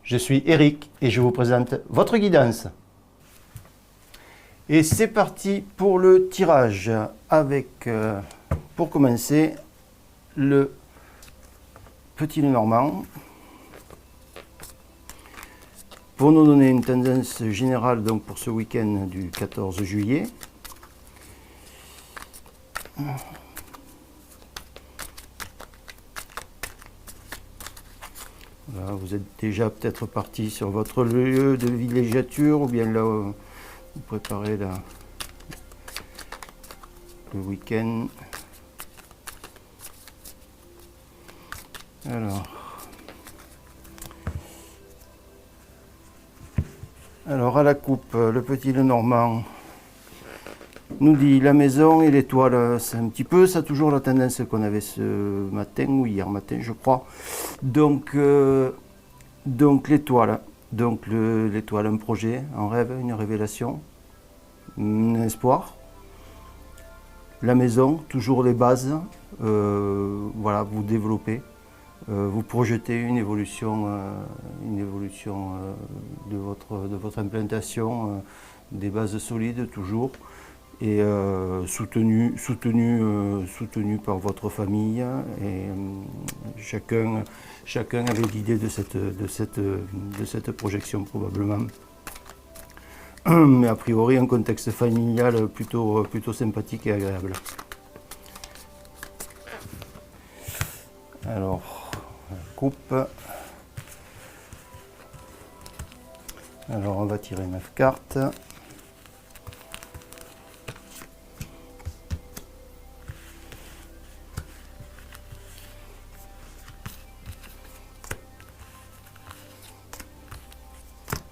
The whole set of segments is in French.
Je suis Eric et je vous présente votre guidance. Et c'est parti pour le tirage avec, pour commencer, le petit Lenormand. Pour nous donner une tendance générale donc pour ce week-end du 14 juillet. Voilà, vous êtes déjà peut-être parti sur votre lieu de villégiature ou bien là où vous préparez le week-end. Alors à la coupe, le petit Lenormand nous dit la maison et l'étoile. C'est un petit peu ça, toujours la tendance qu'on avait ce matin ou hier matin, je crois. Donc l'étoile, l'étoile, un projet, un rêve, une révélation, un espoir. La maison, toujours les bases. Voilà, vous développez. Vous projetez une évolution de votre implantation, des bases solides toujours, et soutenu par votre famille. Et chacun avait l'idée de cette projection probablement. Mais a priori un contexte familial plutôt sympathique et agréable. Alors, coupe. Alors on va tirer 9 cartes.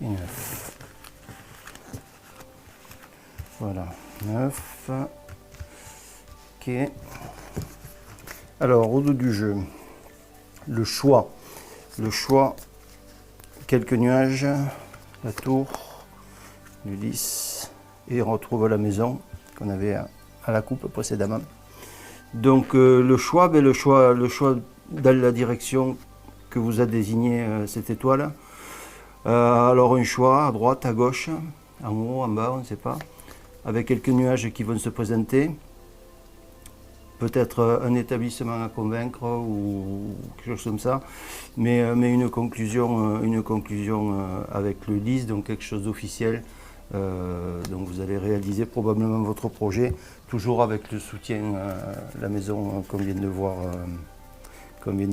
Et 9. Voilà, 9. Ok. Alors, au dos du jeu, le choix, quelques nuages, la tour, le 10, et on retrouve la maison qu'on avait à la coupe précédemment. Donc le choix dans la direction que vous a désigné cette étoile. Alors un choix à droite, à gauche, en haut, en bas, on ne sait pas, avec quelques nuages qui vont se présenter. Peut-être un établissement à convaincre ou quelque chose comme ça, mais une conclusion avec le 10, donc quelque chose d'officiel. Donc vous allez réaliser probablement votre projet, toujours avec le soutien de la maison qu'on vient de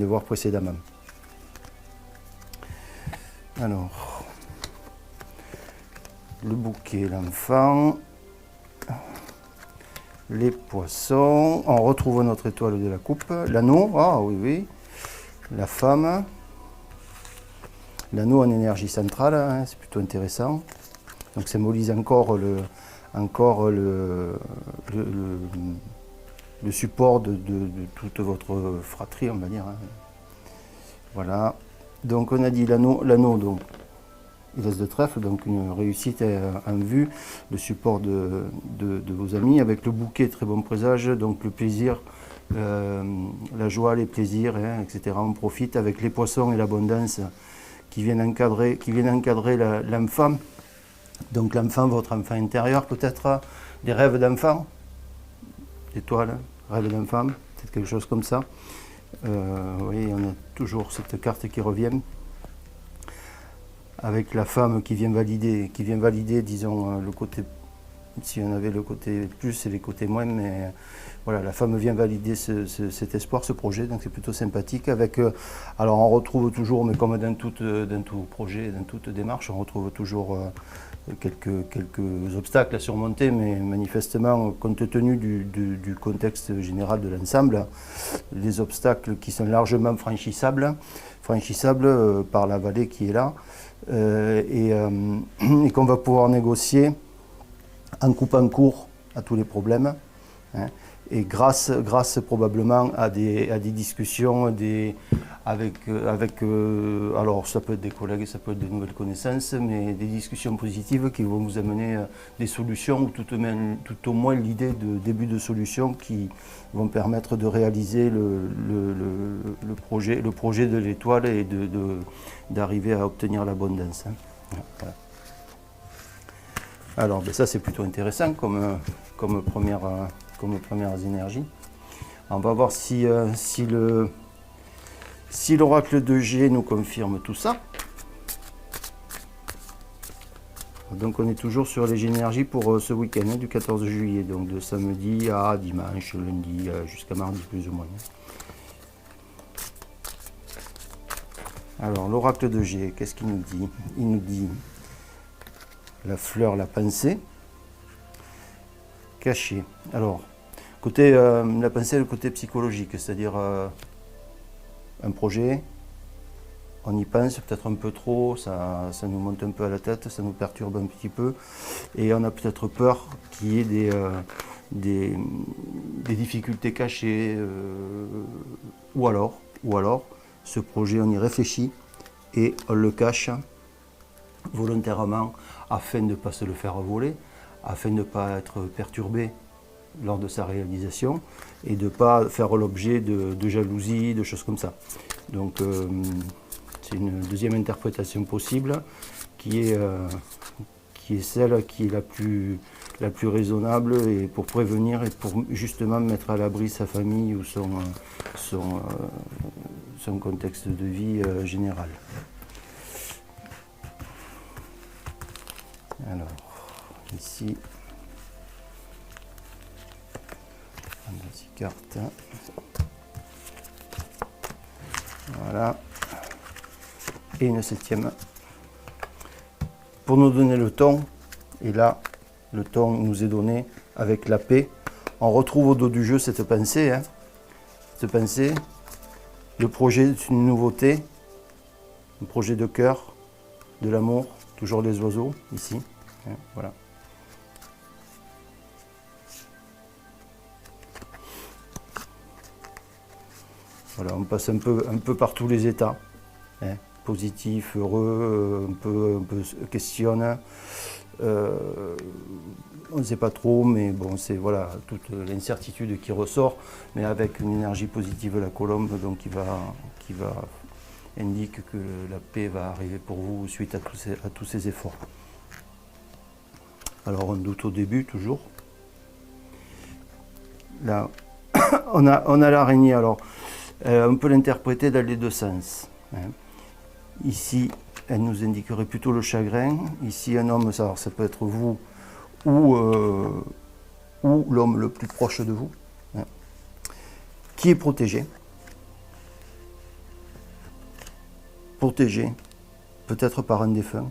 voir précédemment. Alors, le bouquet, l'enfant. Les poissons, on retrouve notre étoile de la coupe, l'anneau, ah oui, oui, la femme, l'anneau en énergie centrale, hein, c'est plutôt intéressant, donc symbolise encore le support de toute votre fratrie, on va dire. Hein. Voilà, donc on a dit l'anneau donc. Il laisse de trèfle, donc une réussite en vue, le support de vos amis, avec le bouquet, très bon présage, donc le plaisir, la joie, les plaisirs, hein, etc. On profite avec les poissons et l'abondance qui viennent encadrer l'enfant. Donc l'enfant, votre enfant intérieur, peut-être des rêves d'enfant, étoiles, rêves d'enfant, peut-être quelque chose comme ça. Oui, on a toujours cette carte qui revient. Avec la femme qui vient valider, disons, le côté, si on avait le côté plus et les côtés moins, mais voilà, la femme vient valider cet espoir, ce projet, donc c'est plutôt sympathique. Avec, alors on retrouve toujours, mais comme dans tout projet, dans toute démarche, on retrouve toujours quelques obstacles à surmonter, mais manifestement, compte tenu du contexte général de l'ensemble, les obstacles qui sont largement franchissables par la vallée qui est là, et qu'on va pouvoir négocier en coupant court à tous les problèmes, hein, et grâce probablement à des discussions alors ça peut être des collègues, ça peut être des nouvelles connaissances, mais des discussions positives qui vont vous amener des solutions, ou tout au moins l'idée de début de solutions qui vont permettre de réaliser le le projet de l'étoile est d'arriver à obtenir l'abondance. Hein. Voilà. Alors ben ça c'est plutôt intéressant comme premières énergies. On va voir si l'oracle de G nous confirme tout ça. Donc on est toujours sur les énergies pour ce week-end du 14 juillet, donc de samedi à dimanche, lundi jusqu'à mardi plus ou moins. Alors l'oracle de G, qu'est-ce qu'il nous dit? Il nous dit la fleur, la pensée, cachée. Alors, côté la pensée, le côté psychologique, c'est-à-dire un projet, on y pense peut-être un peu trop, ça nous monte un peu à la tête, ça nous perturbe un petit peu, et on a peut-être peur qu'il y ait des difficultés cachées, ou alors, ce projet, on y réfléchit et on le cache volontairement afin de ne pas se le faire voler, afin de ne pas être perturbé lors de sa réalisation et de ne pas faire l'objet de jalousie, de choses comme ça. Donc c'est une deuxième interprétation possible qui est celle qui est la plus raisonnable et pour prévenir et pour justement mettre à l'abri sa famille ou son contexte de vie général. Alors, ici, on a 6 cartes. Voilà. Et une 7e. Pour nous donner le ton, et là, le ton nous est donné avec la paix. On retrouve au dos du jeu cette pensée. Hein. Cette pensée, le projet est une nouveauté, un projet de cœur, de l'amour, toujours les oiseaux, ici. Hein, voilà. Voilà, on passe un peu par tous les états. Hein, positif, heureux, un peu questionne. On ne sait pas trop, mais bon, c'est voilà, toute l'incertitude qui ressort, mais avec une énergie positive la colombe, donc qui indique que la paix va arriver pour vous suite à tous ces efforts. Alors on doute au début toujours. Là, on a l'araignée. Alors on peut l'interpréter dans les deux sens. Hein. Ici, elle nous indiquerait plutôt le chagrin. Ici, un homme, ça peut être vous ou l'homme le plus proche de vous, hein, qui est protégé. Protégé, peut-être par un défunt,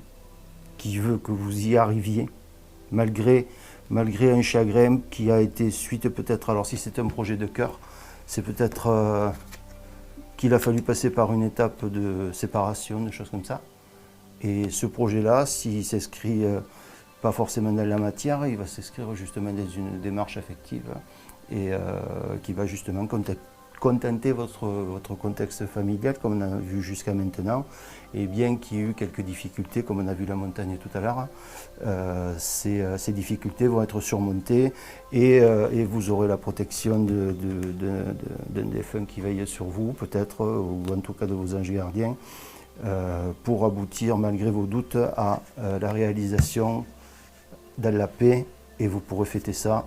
qui veut que vous y arriviez, malgré un chagrin qui a été suite peut-être, alors si c'est un projet de cœur, c'est peut-être qu'il a fallu passer par une étape de séparation, de choses comme ça. Et ce projet-là, s'il s'inscrit pas forcément dans la matière, il va s'inscrire justement dans une démarche affective et qui va justement contenter votre contexte familial, comme on a vu jusqu'à maintenant. Et bien qu'il y ait eu quelques difficultés, comme on a vu la montagne tout à l'heure, ces difficultés vont être surmontées et vous aurez la protection d'un défunt qui veille sur vous, peut-être, ou en tout cas de vos anges gardiens, pour aboutir, malgré vos doutes, à la réalisation dans la paix, et vous pourrez fêter ça.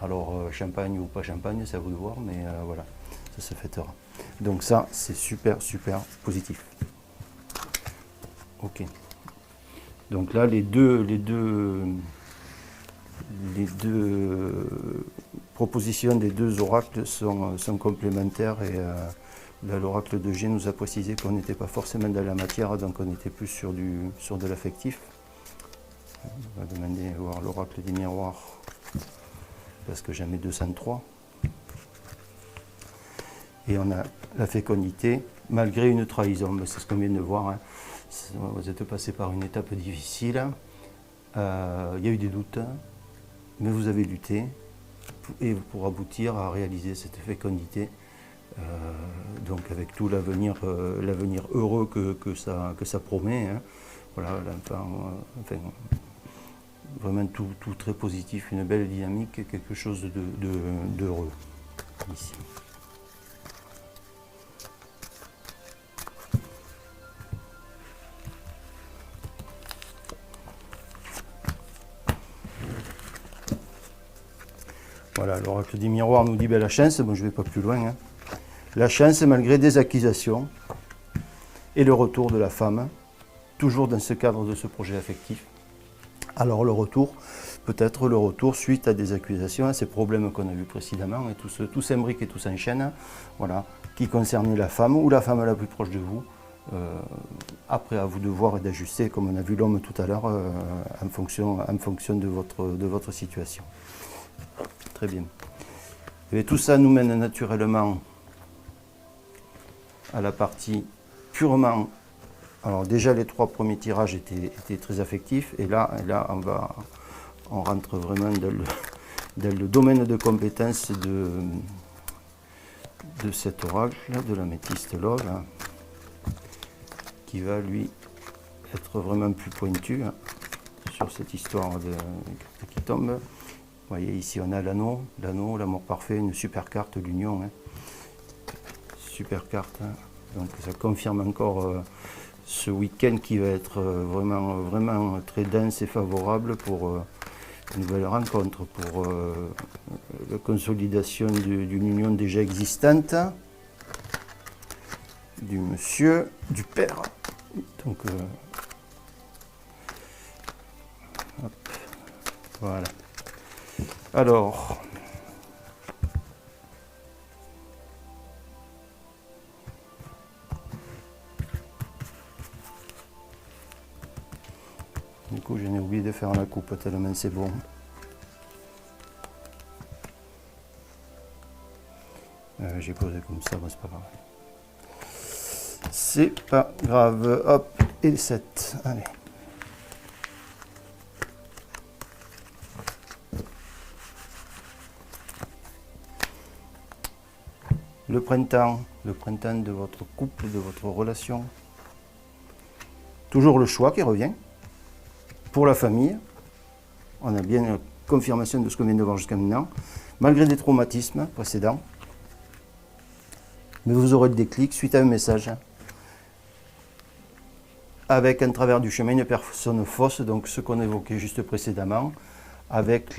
Alors champagne ou pas champagne, c'est à vous de voir, mais voilà, ça se fêtera. Donc ça, c'est super positif. Ok. Donc là, les deux propositions des deux oracles sont complémentaires et là, l'oracle de G nous a précisé qu'on n'était pas forcément dans la matière, donc on était plus sur de l'affectif. On va demander à voir l'oracle des miroirs, parce que j'en ai 203. Et on a la fécondité, malgré une trahison. C'est ce qu'on vient de voir. Hein. Vous êtes passé par une étape difficile. Il y a eu des doutes, mais vous avez lutté et pour aboutir à réaliser cette fécondité. Donc avec tout l'avenir heureux que ça promet. Hein. Voilà, enfin, vraiment tout très positif, une belle dynamique, quelque chose d'heureux ici. Voilà, l'oracle des miroirs nous dit ben, la chance, bon je ne vais pas plus loin. Hein. La chance malgré des accusations et le retour de la femme, toujours dans ce cadre de ce projet affectif. Alors le retour, peut-être le retour suite à des accusations, à ces problèmes qu'on a vus précédemment, et tout s'imbrique et tout s'enchaîne, voilà, qui concernaient la femme ou la femme la plus proche de vous. Après, à vous de voir et d'ajuster, comme on a vu l'homme tout à l'heure, en fonction de votre situation. Très bien. Et tout ça nous mène naturellement à la partie purement... Alors déjà, les 3 premiers tirages étaient très affectifs, et là on rentre vraiment dans le domaine de compétences de cet oracle, de l'améthyste love, qui va lui être vraiment plus pointu sur cette histoire qui tombe. Vous voyez ici on a l'anneau, l'amour parfait, une super carte, l'union. Super carte, donc ça confirme encore ce week-end qui va être vraiment très dense et favorable pour une nouvelle rencontre, pour la consolidation d'une union déjà existante, du monsieur, du père. Donc, hop, voilà. Alors, du coup, je n'ai oublié de faire la coupe tellement c'est bon. J'ai posé comme ça, bon, c'est pas grave. C'est pas grave. Hop, et 7. Allez. Le printemps de votre couple, de votre relation. Toujours le choix qui revient. Pour la famille, on a bien une confirmation de ce qu'on vient de voir jusqu'à maintenant, malgré des traumatismes précédents. Mais vous aurez le déclic suite à un message avec en travers du chemin une personne fausse, donc ce qu'on évoquait juste précédemment, avec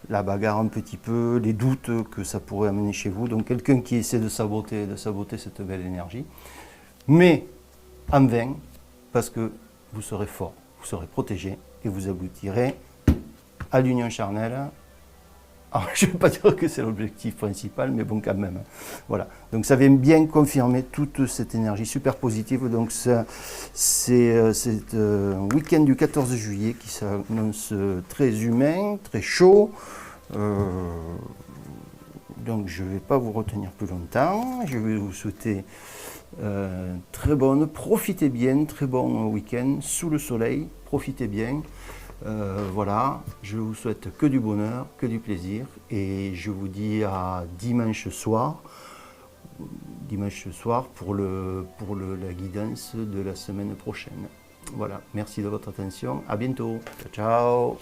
la bagarre un petit peu, les doutes que ça pourrait amener chez vous. Donc quelqu'un qui essaie de saboter cette belle énergie, mais en vain, parce que vous serez fort, vous serez protégé et vous aboutirez à l'union charnelle. Alors, je ne vais pas dire que c'est l'objectif principal, mais bon, quand même. Voilà. Donc, ça vient bien confirmer toute cette énergie super positive. Donc, c'est un week-end du 14 juillet qui s'annonce très humain, très chaud. Donc, je ne vais pas vous retenir plus longtemps. Je vais vous souhaiter très bonne, profitez bien, très bon week-end sous le soleil. Profitez bien. Voilà, je vous souhaite que du bonheur, que du plaisir, et je vous dis à dimanche soir pour la guidance de la semaine prochaine. Voilà, merci de votre attention, à bientôt, ciao ciao.